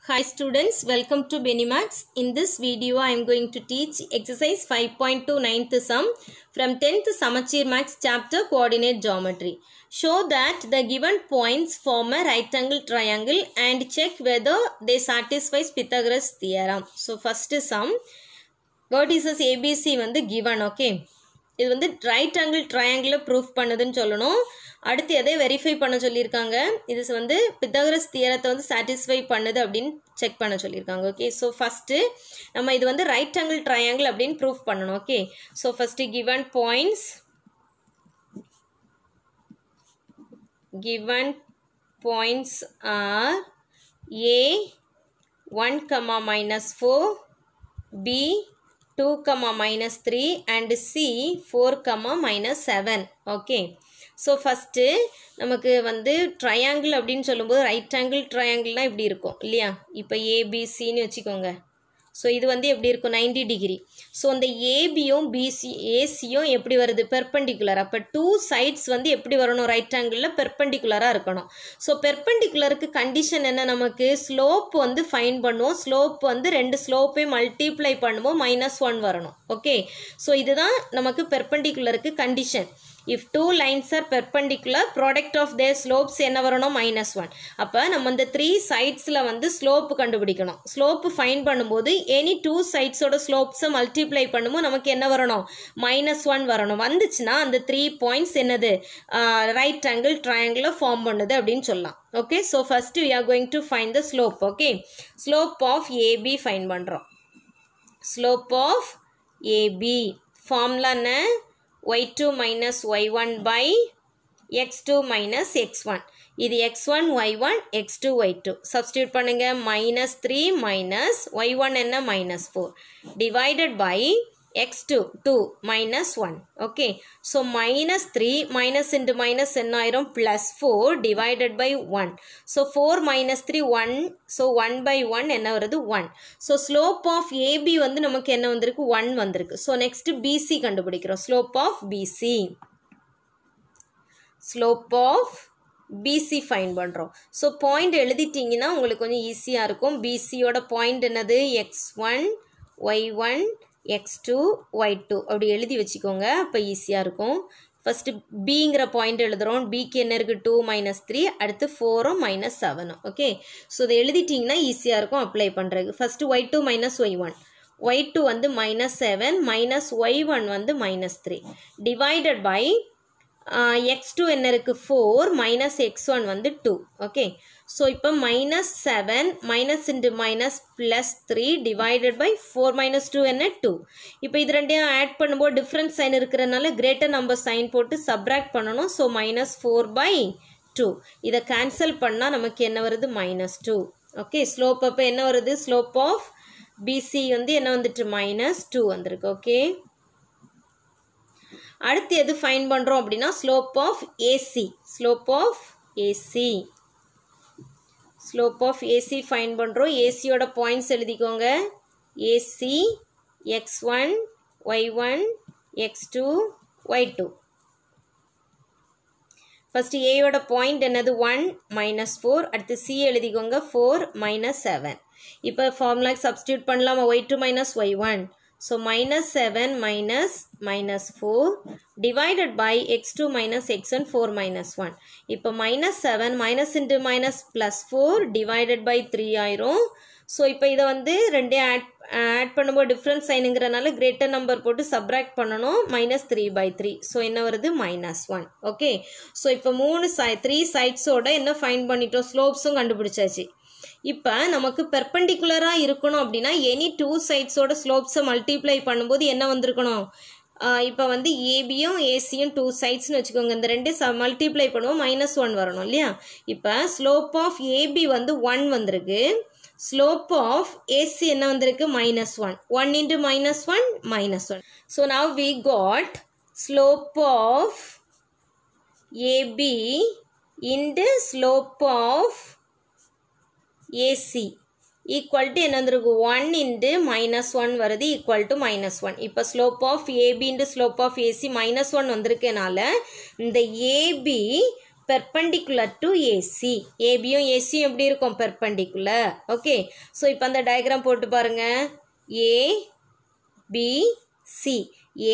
Hi students, welcome to Benimax. In this video, I am going to teach exercise 5.2 9th sum from 10th Samachir Max chapter Coordinate Geometry. Show that the given points form a right angle triangle and check whether they satisfy Pythagoras theorem. So first sum, vertices ABC வந்து given, okay. இது வந்து right angle ட்ரையாங்கிளை proof பண்ணுதுன்னு சொல்லணும். அடுத்து எதை verify பண்ண சொல்லியிருக்காங்க, இது வந்து பித்தகரஸ் தியரத்தை வந்து சாட்டிஸ்ஃபை பண்ணுது அப்படின்னு செக் பண்ண சொல்லியிருக்காங்க. ஓகே, ஸோ ஃபஸ்ட்டு நம்ம இது வந்து ரைட் ஆங்கிள் ட்ரையாங்கிள் அப்படின்னு ப்ரூஃப் பண்ணணும். Okay, so first given points are A 1, -4, B 2, -3 and C 4, -7. Okay, so first நமக்கு வந்து ட்ரையாங்கிள் அப்படின்னு சொல்லும்போது ரைட் ஆங்கிள் ட்ரையாங்கிள்னால் இப்படி இருக்கும் இல்லையா. இப்போ ஏபிசின்னு வச்சுக்கோங்க. ஸோ இது வந்து எப்படி இருக்கும், 90 டிகிரி. ஸோ அந்த ஏபியும் ஏசியும் எப்படி வருது, பெர்பெண்டிகுலர். அப்போ டூ சைட்ஸ் வந்து எப்படி வரணும், ரைட் ஆங்கிளில் பெர்பெண்டிகுலராக இருக்கணும். ஸோ பெர்பெண்டிகுலருக்கு கண்டிஷன் என்ன, நமக்கு ஸ்லோப் வந்து ஃபைன் பண்ணுவோம். ஸ்லோப் வந்து ரெண்டு ஸ்லோப்பையும் மல்டிப்ளை பண்ணுவோம், -1 வரணும். ஓகே, ஸோ இதுதான் நமக்கு பெர்பெண்டிகுலருக்கு condition. If two lines are perpendicular, product of their slopes என்ன வரணும், -1. அப்போ நம்ம இந்த 3 சைட்ஸில் வந்து ஸ்லோப்பு கண்டுபிடிக்கணும். ஸ்லோப்பு ஃபைன் பண்ணும்போது எனி 2 சைட்ஸோட ஸ்லோப்ஸை மல்டிப்ளை பண்ணும்போது நமக்கு என்ன வரணும், -1 வரணும். வந்துச்சுன்னா அந்த 3 பாயிண்ட்ஸ் என்னது, ரைட் ஆங்கிள் ட்ரையாங்கிளை ஃபார்ம் பண்ணுது அப்படின்னு சொல்லலாம். Okay, so first we are going to find the slope. Okay, slope of AB find பண்ணுறோம். ஸ்லோப் ஆஃப் ஏபி ஃபார்முலா என்ன, y2 minus y1 by x2 minus x1. இது x1 y1 x2 y2 substitute பண்ணுங்க. -3 minus y1 என்ன -4 divided by x2 2 -1. okay, so -3 minus into minus என்ன ஆயிரும், +4 divided by 1. so 4 - 3 1, so 1 by 1 என்ன வருது, 1. so slope of AB வந்து நமக்கு என்ன வந்திருக்கு, 1 வந்திருக்கு. so next BC கண்டுபிடிக்கிறோம். slope of BC ஃபைன் பண்ணுறோம். ஸோ பாயிண்ட் எழுதிட்டிங்கன்னா உங்களுக்கு கொஞ்சம் ஈஸியாக இருக்கும். பிசியோட பாயிண்ட் என்னது, x1 y1 x2 y2 அப்படி எழுதி வச்சுக்கோங்க, அப்போ ஈஸியாக இருக்கும். ஃபஸ்ட்டு பிங்கிற பாயிண்ட் எழுதுகிறோம். பிக்கு என்ன இருக்குது, 2 - 3, அடுத்து 4 -7. ஓகே, ஸோ இதை எழுதிட்டிங்கன்னா ஈஸியாக இருக்கும் அப்ளை பண்ணுறதுக்கு. ஃபஸ்ட்டு y2 - y1, y2 வந்து -7 minus y1 வந்து -3 divided by x2 என்ன இருக்குது, 4 minus x1 வந்து 2. ஓகே, ஸோ இப்போ -7 minus into minus +3 divided by 4 - 2 என்ன 2. இப்போ இது ரெண்டையும் ஆட் பண்ணும்போது டிஃப்ரெண்ட் சைன் இருக்கிறதுனால கிரேட்டர் நம்பர் சைன் போட்டு சப்ராக்ட் பண்ணணும். ஸோ -4/2 இதை கேன்சல் பண்ணால் நமக்கு என்ன வருது, -2. ஓகே, ஸ்லோப் அப்போ என்ன வருது, ஸ்லோப் ஆஃப் பிசி வந்து என்ன வந்துட்டு, -2 வந்திருக்கு. ஓகே, அடுத்து எது ஃபைன் பண்ணுறோம் அப்படின்னா ஸ்லோப் ஆஃப் ஏசி ஃபைன் பண்ணுறோம். ஏசியோட பாயிண்ட்ஸ் எழுதிக்கோங்க. AC x1 y1 x2 y2. First ஏயோட பாயிண்ட் என்னது, 1 -4, அடுத்து சி எழுதிக்கோங்க 4 -7. இப்போ ஃபார்முலாக்கு சப்ஸ்டியூட் பண்ணலாமா, y2 - y1. So -7 minus -4 divided by x2 minus x1 4 -1. இப்போ -7 minus into minus +4 divided by 3 ஆயிரும். ஸோ இப்போ இதை வந்து ரெண்டே ஆட் பண்ணும்போது டிஃப்ரெண்ட் சைனுங்கிறனால கிரேட்டர் நம்பர் போட்டு சப்ராக்ட் பண்ணணும். -3/3. ஸோ என்ன வருது, -1. ஓகே, ஸோ இப்போ 3 சைட்ஸோட என்ன ஃபைன் பண்ணிட்டோம், ஸ்லோப்ஸும் கண்டுபிடிச்சாச்சு. இப்போ நமக்கு பெர்பெண்டிகுலராக இருக்கணும் அப்படின்னா எனி 2 சைட்ஸோட ஸ்லோப்ஸை மல்டிப்ளை பண்ணும்போது என்ன வந்திருக்கணும், இப்போ வந்து ஏபியும் ஏசியும் 2 சைட்ஸ்னு வச்சுக்கோங்க. இந்த ரெண்டு மல்டிப்ளை பண்ணுவோம், -1 வரணும் இல்லையா. இப்போ ஸ்லோப் ஆஃப் ஏபி வந்து 1 வந்திருக்கு. ஸ்லோப் ஆஃப் ஏசி என்ன வந்திருக்கு, -1. 1 into -1 -1. So now we got slope of AB into slope of AC equal to என்ன வந்திருக்கு, 1 into -1 வருது equal to -1. இப்போ slope of AB into slope of AC -1 வந்திருக்கனால இந்த AB perpendicular to AC. ABயும் ACயும் எப்படி இருக்கும்? Perpendicular. Okay. So, இப்போ அந்த diagram போட்டு பாருங்க. A, B, C.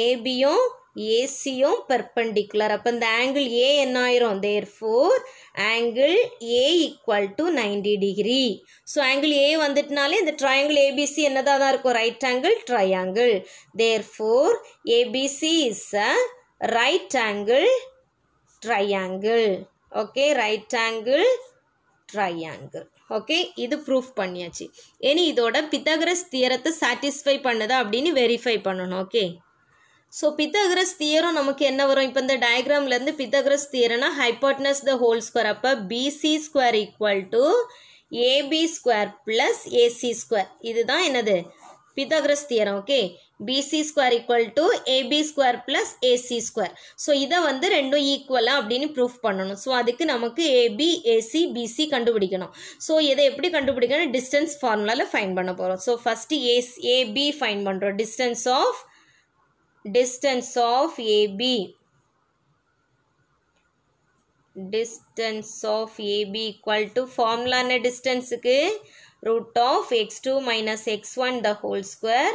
ABயும் ACயும் perpendicular. அப்போ இந்த angle A என்ன ஆயிரும்? Therefore, angle A equal to 90 degree. So, angle A வந்துட்டுனாலே இந்த triangle ABC என்னதான் இருக்கும்? Right angle triangle. Therefore, ABC is a right angle triangle. Okay, right angle triangle. Okay, இது proof பண்ணியாச்சு. இனி இதோட பித்தகரஸ் தியரத்தை satisfy பண்ணுதா அப்படின்னு verify பண்ணணும். Okay. So, பித்தகரஸ் தியரம் நமக்கு என்ன வரும்? இப்போ இந்த டயக்ராம்ல இருந்து பித்தகரஸ் தியரம்னா hypotenuse the whole square. அப்போ BC square equal to AB square plus AC square. இதுதான் என்னது? பித்தகரஸ் theorem. Okay, BC square equal to AB square plus AC square. So இதை வந்து ரெண்டும் ஈக்குவலாக அப்படின்னு ப்ரூஃப் பண்ணணும். ஸோ அதுக்கு நமக்கு AB, AC, BC கண்டுபிடிக்கணும். ஸோ இதை எப்படி கண்டுபிடிக்கணும்? டிஸ்டன்ஸ் ஃபார்முலாவில் ஃபைன் பண்ண போகிறோம். ஸோ ஃபஸ்ட்டு AB ஃபைன் பண்ணுறோம். distance of AB. Distance of AB equal to formula என்ன டிஸ்டன்ஸுக்கு? root of x2 minus x1 the whole square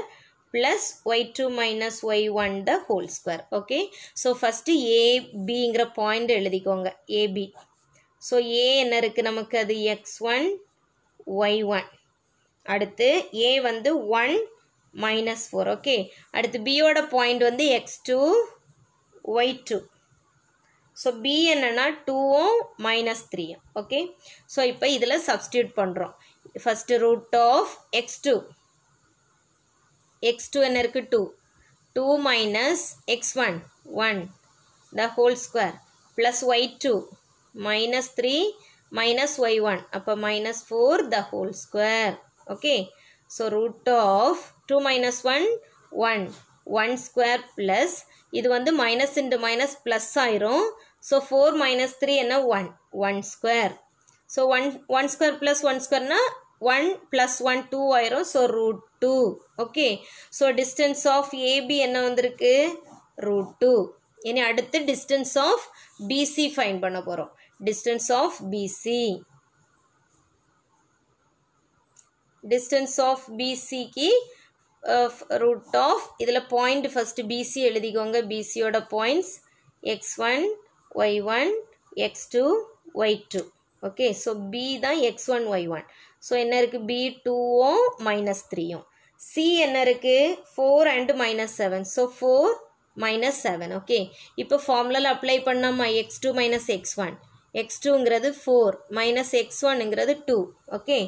plus y2 minus y1 the whole square. Okay. So, first AB ங்கிற point எழுதிக்கோங்க. AB. So, A என்ன இருக்கு நமக்கு? அது x1, y1. அடுத்து A வந்து 1 minus 4. Okay. அடுத்து B ஓட point வந்து x2, y2. So, B என்னன்னா 2 minus 3. Okay. So, இப்போ இதில் substitute பண்ணுறோம். First root of x2. x2 என்ன இருக்கு? 2. 2 minus x1, 1. The whole square. Plus y2. Minus 3 minus y1. அப்போ minus 4 the whole square. Okay. So, root of 2 minus 1, 1. 1 square plus. இது வந்து minus into minus plus ஆயிரும். So, 4 minus 3 என்ன? 1. 1 square. So, 1 square plus 1 square na 1 plus 1 2 ஆயிரும். So, root 2. Okay. So, distance of AB என்ன வந்திருக்கு? root 2. இனி அடுத்து distance of BC find பண்ண போறோம். Distance of BC. Distance of BC की root of இதில் point first BC எழுதிக்கோங்க. BC ஓட points x1, y1, x2, y2. Okay, so B தான் x1, y1. So, என்ன இருக்கு? B 2 minus 3. C என்ன இருக்கு? 4 and minus 7. So, 4 minus 7. Okay, இப்போ formula apply பண்ணாமா? x2 minus x1. x2 ங்கிறது 4 minus x1 ங்கிறது 2. Okay,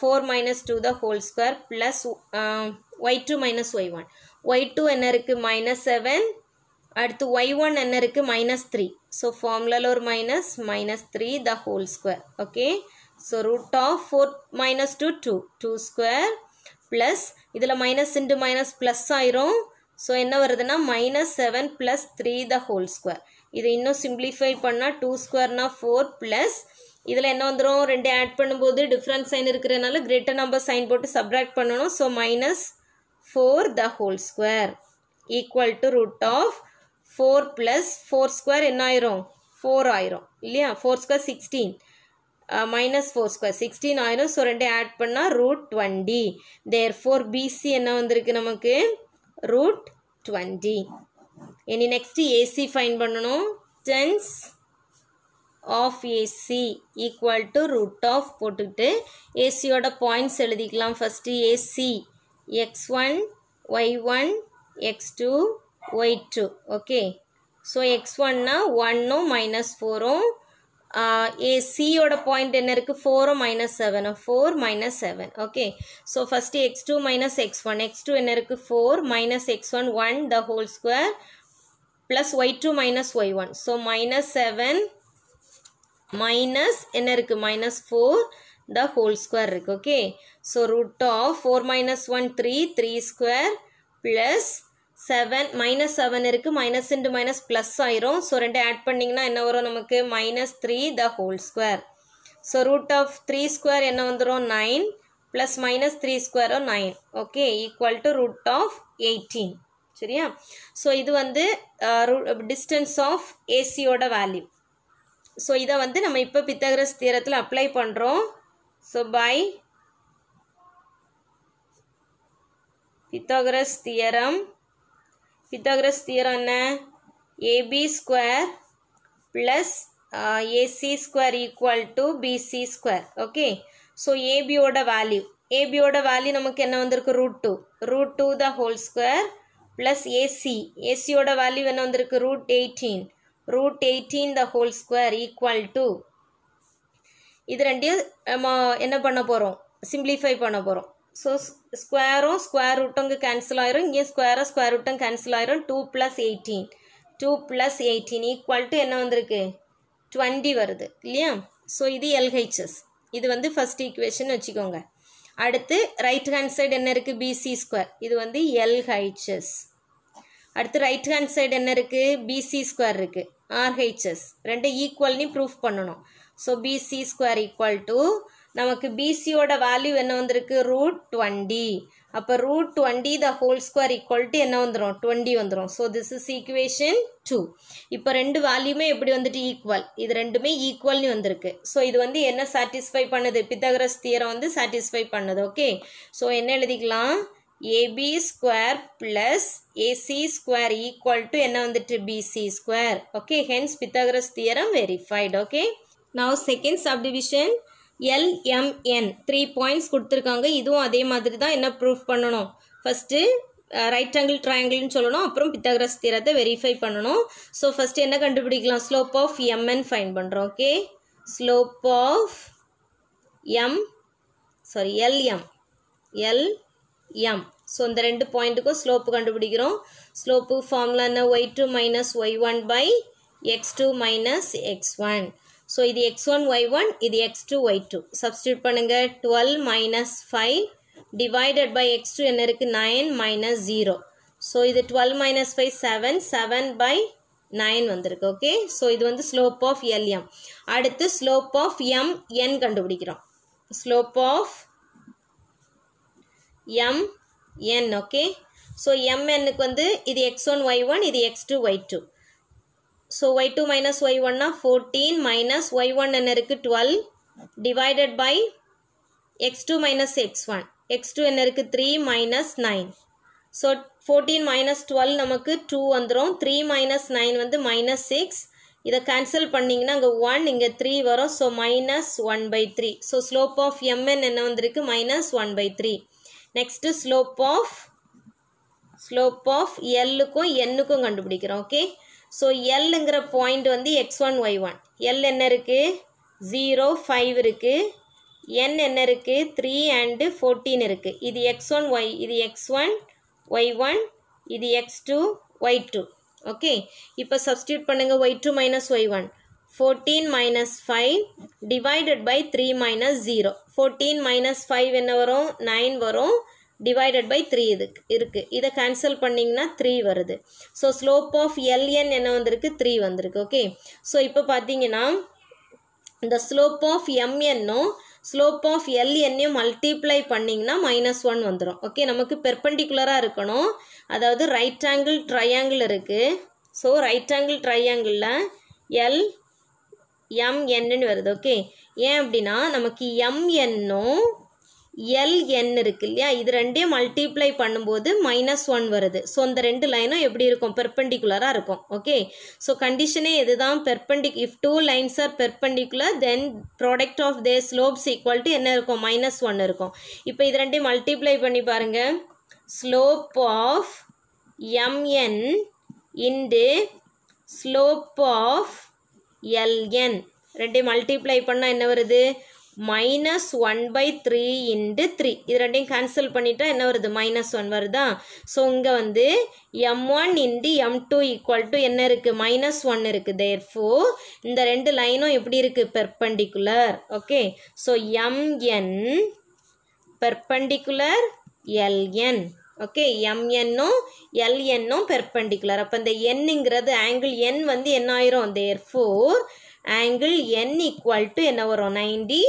4 minus 2 the whole square plus y2 minus y1. y2 என்ன இருக்கு? minus 7. அடுத்து y1 என்ன இருக்கு? minus 3. So, formula ஒரு minus 3 the whole square. Okay. So, root of 4 minus 2, 2. 2 square plus இதில் minus into minus plus ஆயிரும். So, என்ன வருதுன்னா minus 7 plus 3 the whole square. இது இன்னும் simplify பண்ணா 2 square na 4 plus இதில் என்ன வந்துரும்? ரெண்டு add பண்ணும்போது different sign இருக்கிறனால greater number sign போட்டு subtract பண்ணணும். So, minus 4 the whole square equal to root of 4 plus 4 square என்ன ஆயிரும்? 4 ஆயிரும் இல்லையா? 4 square 16. Minus 4 square 16 ஆயிரும். So, ரெண்டு add பண்ணா root 20. Therefore, BC என்ன வந்திருக்கு நமக்கு? root 20. இனி next AC find பண்ணணும். Distance of AC equal to root of போட்டுக்கிட்டு AC ஓட points எழுதிக்கலாம். First AC x1, y1, x2, y2. Okay. So, x1 na 1 minus 4. AC ஓட point என்ன இருக்கு? 4 minus 7. 4 minus 7. Okay. So, first x2 minus x1. x2 என்ன இருக்கு? 4 minus x1 1 the whole square plus y2 minus y1. So, minus 7 minus என்ன இருக்கு? minus 4 the whole square இருக்கு. Okay. So, root of 4 minus 1 3 square plus 7 minus 7 இருக்கு. minus into minus plus ஆயிரும். So, ரெண்டு add பண்ணிங்கன்னா என்ன வரும் நமக்கு? minus 3 the whole square. So, root of 3 square என்ன வந்துரும்? 9 plus minus 3 square 9. Okay, equal to root of 18. சரியா? So, இது வந்து distance of AC ஓட value. ஸோ இதை வந்து நம்ம இப்போ பித்தகரஸ் தியரத்தில் அப்ளை பண்ணுறோம். ஸோ பை பித்தாகரஸ் தியரம் என்ன, AB square plus AC square equal to BC square. Okay, so ஏபியோட வேல்யூ நமக்கு என்ன வந்திருக்கு, root two the whole square plus ஏசியோட வேல்யூ என்ன வந்திருக்கு, root eighteen the whole square equal to, இது ரெண்டையும் நம்ம என்ன பண்ண போகிறோம், சிம்பிளிஃபை பண்ண போகிறோம். ஸோ ஸ்கொயரும் ஸ்கொயர் ரூட்டும் கேன்சல் ஆயிரும், இங்கே ஸ்கொயர் ரூட்டும் கேன்சல் ஆயிரும். 2 + 18 ஈக்குவல் டு என்ன வந்திருக்கு, 20 வருது இல்லையா. ஸோ இது LHS, இது வந்து ஃபர்ஸ்ட் ஈக்குவேஷன் வச்சுக்கோங்க. அடுத்து ரைட் ஹேண்ட் சைடு என்ன இருக்குது, பிசி ஸ்கொயர், இது வந்து LHS. அடுத்து ரைட் ஹேண்ட் சைடு என்ன இருக்குது, பிசி ஸ்கொயர் இருக்குது, RHS. ரெண்டு ஈக்குவல்னு ப்ரூஃப் பண்ணணும். So BC square equal to நமக்கு பிசியோட வேல்யூ என்ன வந்திருக்கு, ரூட் 20. அப்போ root 20 the whole square equal to என்ன வந்துடும், 20 வந்துடும். So this is equation 2. இப்போ ரெண்டு வேல்யூமே எப்படி வந்துட்டு ஈக்குவல், இது ரெண்டுமே ஈக்குவல்னு வந்திருக்கு. ஸோ இது வந்து என்ன சாட்டிஸ்ஃபை பண்ணுது, பித்தகரஸ் தியரம் வந்து சாட்டிஸ்ஃபை பண்ணுது. ஓகே, ஸோ என்ன எழுதிக்கலாம், AB square plus AC square equal to என்ன வந்துட்டு, BC square. Okay, hence Pythagoras theorem verified. Okay, now second subdivision LMN 3 points கொடுத்துருக்காங்க. இதுவும் அதே மாதிரி தான் என்ன ப்ரூஃப் பண்ணணும், ஃபஸ்ட்டு ரைட் ஆங்கிள் ட்ரையாங்கிள்னு சொல்லணும், அப்புறம் பித்தகரஸ் தியரத்தை வெரிஃபை பண்ணணும். ஸோ ஃபஸ்ட்டு என்ன கண்டுபிடிக்கலாம், ஸ்லோப் ஆஃப் MN ஃபைண்ட் பண்ணுறோம். Okay, slope of LM. So இந்த ரெண்டு பாயிண்ட்டுக்கும் ஸ்லோப்பு கண்டுபிடிக்கிறோம். ஸ்லோப்பு ஃபார்முலா என்ன, y2 minus y1 by x2 minus x1. So இது x1 y1, இது x2 y2. சப்ஸ்டியூட் பண்ணுங்கள். 12 மைனஸ் 5 டிவைடட் பை x2 என்ன இருக்குது, 9 மைனஸ் 0. ஸோ இது 12 மைனஸ் 5 7 பை 9 வந்திருக்கு. ஓகே, ஸோ இது வந்து ஸ்லோப் ஆஃப் LM. அடுத்து ஸ்லோப் ஆஃப் MN கண்டுபிடிக்கிறோம். Slope of MN. Okay, so MNக்கு வந்து இது x1 y1, இது x2 y2. So y2 minus y1 னா 14 மைனஸ் y1 என்ன இருக்குது, 12 divided by x2 minus x1. x2 என்ன இருக்குது, 3 மைனஸ் 9. ஸோ 14 மைனஸ் 12 நமக்கு 2 வந்துடும். 3 மைனஸ் 9 வந்து மைனஸ் 6. இதை கேன்சல் பண்ணிங்கன்னா இங்கே 1, இங்கே 3 வரும். So minus 1/3. So slope of MN என்ன வந்திருக்கு, மைனஸ் 1/3. நெக்ஸ்ட்டு ஸ்லோப் ஆஃப் Lக்கும் Nக்கும் கண்டுபிடிக்கிறோம். ஓகே, ஸோ Lங்கிற பாயிண்ட் வந்து x1 y1. L என்ன இருக்குது, 0 5 இருக்குது. N என்ன இருக்குது, 3 and 14 இருக்குது. இது x1 y, இது x1 y1, இது x2 y2. ஓகே, இப்போ சப்ஸ்டியூட் பண்ணுங்கள். y2 minus y1 14 minus 5 divided by 3 minus 0. 14 minus 5 என்ன வரும், 9 வரும். டிவைடட் பை 3 இதுக்கு இருக்குது. இதை கேன்சல் பண்ணிங்கன்னா 3 வருது. ஸோ ஸ்லோப் ஆஃப் LN என்ன வந்திருக்கு, 3 வந்திருக்கு. ஓகே, ஸோ இப்போ பார்த்தீங்கன்னா இந்த ஸ்லோப் ஆஃப் MNனும் ஸ்லோப் ஆஃப் LNனையும் மல்டிப்ளை பண்ணிங்கன்னா -1 வந்துடும். ஓகே, நமக்கு பெர்பெண்டிகுலராக இருக்கணும். அதாவது ரைட் ஆங்கிள் ட்ரையாங்கிள் இருக்குது. ஸோ ரைட் ஆங்கிள் ட்ரையாங்கிளில் LMNன்னு வருது. ஓகே, ஏன் அப்படின்னா நமக்கு MNனும் LN இருக்கு இல்லையா, இது ரெண்டையும் மல்டிப்ளை பண்ணும்போது -1 வருது. ஸோ இந்த ரெண்டு லைனும் எப்படி இருக்கும், பெர்பெண்டிகுலராக இருக்கும். ஓகே, ஸோ கண்டிஷனே இதுதான். If two lines are perpendicular then product of their slopes equal to என்ன இருக்கும், -1 இருக்கும். இப்போ இது ரெண்டையும் மல்டிப்ளை பண்ணி பாருங்கள். Slope of MN into slope of LN ரெண்டையும் மல்டிப்ளை பண்ணால் என்ன வருது, -1/3 இன்டு 3. இது ரெண்டையும் கேன்சல் பண்ணிட்டா என்ன வருது, -1 வருதா. ஸோ இங்கே வந்து M1 into M2 equal to என்ன இருக்குது, -1 இருக்குது. தேர்ஃபோர் இந்த ரெண்டு லைனும் எப்படி இருக்குது, perpendicular. Okay, so MN perpendicular LN. Okay, MNனும் LNனும் பெர்பெண்டிகுலர். அப்போ இந்த Nங்கிறது ஆங்கிள் N வந்து என்ன ஆயிரும், therefore angle N equal to என்ன வரும், 90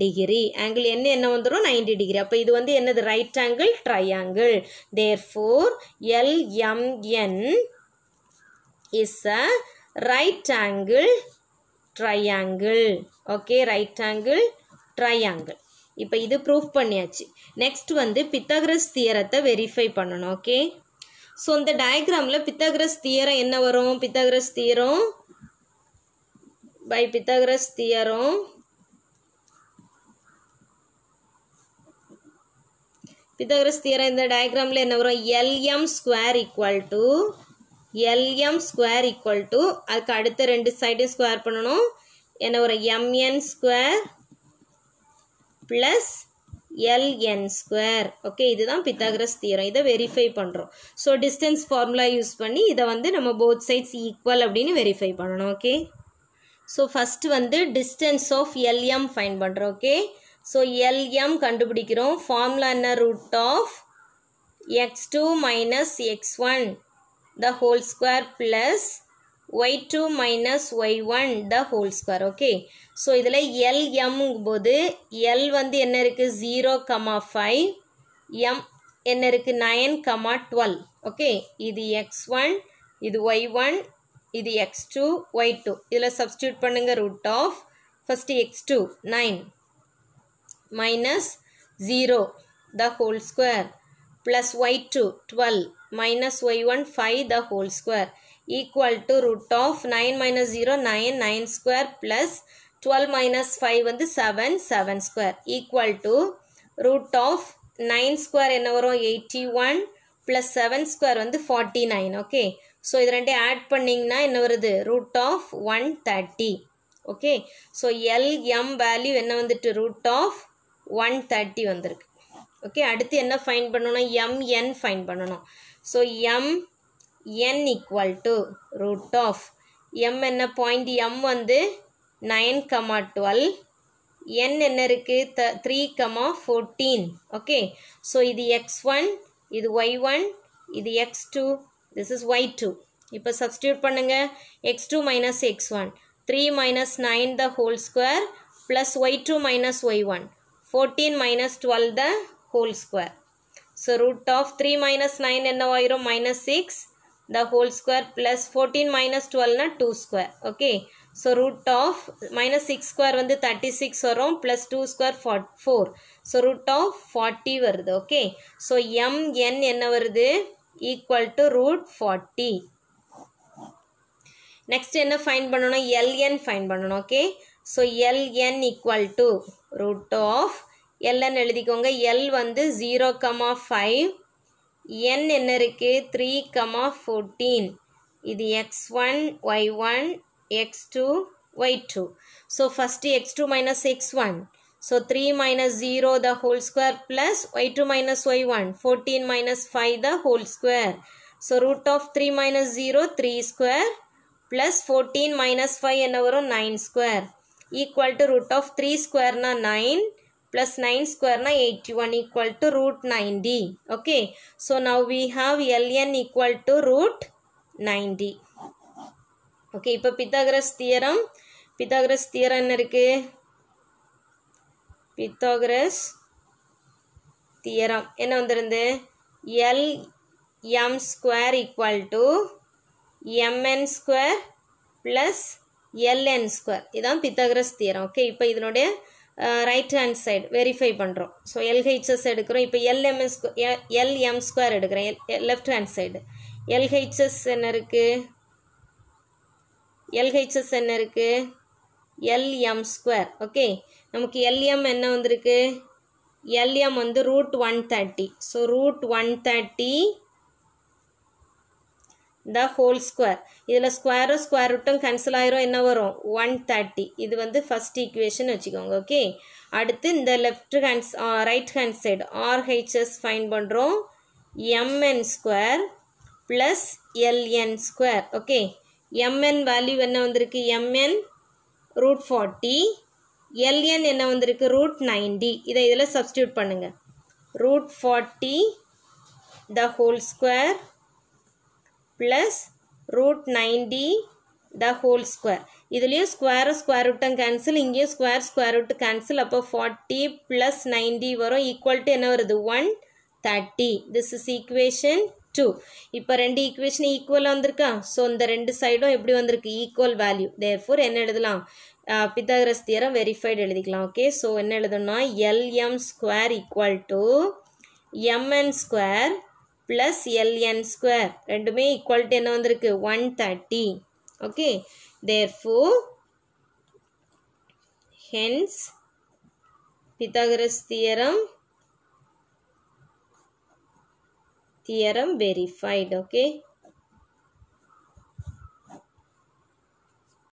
டிகிரி. ஆங்கிள் என்ன வந்துடும், 90 டிகிரி. அப்போ இது வந்து என்னது, right angle triangle. Therefore LMN is a right angle triangle. Okay, right angle triangle. இப்போ இது ப்ரூஃப் பண்ணியாச்சு. நெக்ஸ்ட் வந்து பித்தாகரஸ் தியரத்தை வெரிஃபை பண்ணணும். ஓகே, ஸோ இந்த டயக்ராமில் பித்தாகரஸ் தியரம் என்ன வரும்? Pythagoras theorem by Pythagoras theorem Pythagoras theorem இந்த டயக்ராமில் என்ன வரும்? LM ஸ்கொயர் ஈக்குவல் டு அதுக்கு அடுத்த ரெண்டு சைடையும் ஸ்கொயர் பண்ணணும். என்ன வரும்? MN square plus LN square. Okay, இதுதான் பித்தாகரஸ் தியரம். இதை வெரிஃபை பண்ணுறோம். ஸோ டிஸ்டன்ஸ் ஃபார்முலா யூஸ் பண்ணி இதை வந்து நம்ம போத் சைட்ஸ் ஈக்குவல் அப்படின்னு வெரிஃபை பண்ணணும். ஓகே, ஸோ ஃபஸ்ட்டு வந்து டிஸ்டன்ஸ் ஆஃப் LM ஃபைன் பண்ணுறோம். ஓகே, ஸோ LM கண்டுபிடிக்கிறோம். ஃபார்முலா என்ன? Root of x2 minus x1 the whole square plus y2 minus y1 the whole square. Okay, so இதில் LM போது L வந்து என்ன இருக்கு? 0,5, M என்ன இருக்கு? 9,12. Okay, இது x1, இது y1, இது x2, y2. இதில் substitute பண்ணுங்க. root of first x2 9 minus 0 the whole square plus y2 12 minus y1 5 the whole square equal to root of 9 minus 0 9 9 square plus 12 minus 5 வந்து 7 7 square equal to root of 9 square என்ன வரும்? 81 plus 7 square வந்து 49. Okay, so இது ரெண்டே add பண்ணிங்கன்னா என்ன வருது? root of 130. Okay, so LM value என்ன வந்துட்டு? root of 130 வந்திருக்கு. ஓகே, அடுத்து என்ன ஃபைன் பண்ணணும்? MN ஃபைன் பண்ணணும். So MN equal to root of M என்ன பாயிண்ட்? M வந்து 9,12, N என்ன இருக்குது? 3,14. ஓகே, ஸோ இது x1, இது y1, இது x2, this is y2. இப்போ சப்ஸ்டியூட் பண்ணுங்க. x2 minus x1 3 minus 9 the whole square plus y2 minus y1 14 minus 12 the whole square. So root of 3 minus 9 என்ன ஆயிரும்? minus 6 the whole square plus 14 minus 12 na 2 square. Okay, so root of minus 6 square வந்து 36 வரும் plus 2 square 4. So root of 40 வருது. Okay, so MN என்ன வருது? equal to root 40. next என்ன find பண்ணணும்? LN find பண்ணணும். Okay, so LN equal to root of LN எழுதிக்கோங்க. L வந்து 0,5, N என்ன இருக்கு? 3,14. இது x1 y1 x2 y2. so first x2 minus x1, so 3 minus 0 the whole square plus y2 minus y1 14 minus 5 the whole square. so root of 3 minus 0 3 square plus 14 minus 5 என்ன வரும்? 9 square equal to root of 3 square na 9 plus 9 square na 81 equal to root 90. Okay, so now we have LN equal to root 90. Okay, இப்போ Pythagoras theorem என்ன இருக்கு? Pythagoras theorem என்ன வந்திருந்து? LM square equal to MN square plus LN square. இதான் Pythagoras theorem. Okay, இப்போ இதனுடைய right hand side verify பண்ணுறோம். So LHS எடுக்கிறோம். இப்போ LM ஸ்கொயர் எடுக்கிறேன். லெஃப்ட் ஹேண்ட் சைடு LHS என்ன இருக்குது? LM square. ஓகே, நமக்கு LM என்ன வந்திருக்கு? LM வந்து root 130. So root 130 the whole square. இதில் ஸ்கொயரும் ஸ்கொயர் ரூட்டும் கேன்சல் ஆயிரும். என்ன வரும்? 130. இது வந்து ஃபர்ஸ்ட் ஈக்குவேஷன் வச்சுக்கோங்க. ஓகே, அடுத்து இந்த right hand side RHS fine பண்ணுறோம். MN square plus LN square. Okay, MN value என்ன வந்திருக்கு? MN root 40, LN என்ன வந்திருக்கு? root 90. இதை இதில் சப்ஸ்டியூட் பண்ணுங்க. root 40 the whole square plus root 90 the whole square. இதுலயும் ஸ்கொயர் ரூட்டும் கேன்சல், இங்கேயும் ஸ்கொயர் ரூட் கேன்சல். அப்போ 40 plus 90 வரும். ஈக்குவல் டு என்ன வருது? 130. This is equation 2. இப்போ ரெண்டு ஈக்குவேஷன் ஈக்குவலாக வந்திருக்கா? ஸோ இந்த ரெண்டு சைடும் எப்படி வந்திருக்கு? Equal value. தேர்ஃபோர் என்ன எழுதலாம்? பித்தாகரஸ் தியரம் வெரிஃபைடு எழுதிக்கலாம். ஓகே, ஸோ என்ன எழுதணும்னா LM square equal to MN square plus LN square ரெண்டுமே ஈக்குவல் டு என்ன வந்திருக்கு 130. Okay, therefore hence Pythagoras theorem verified. Okay.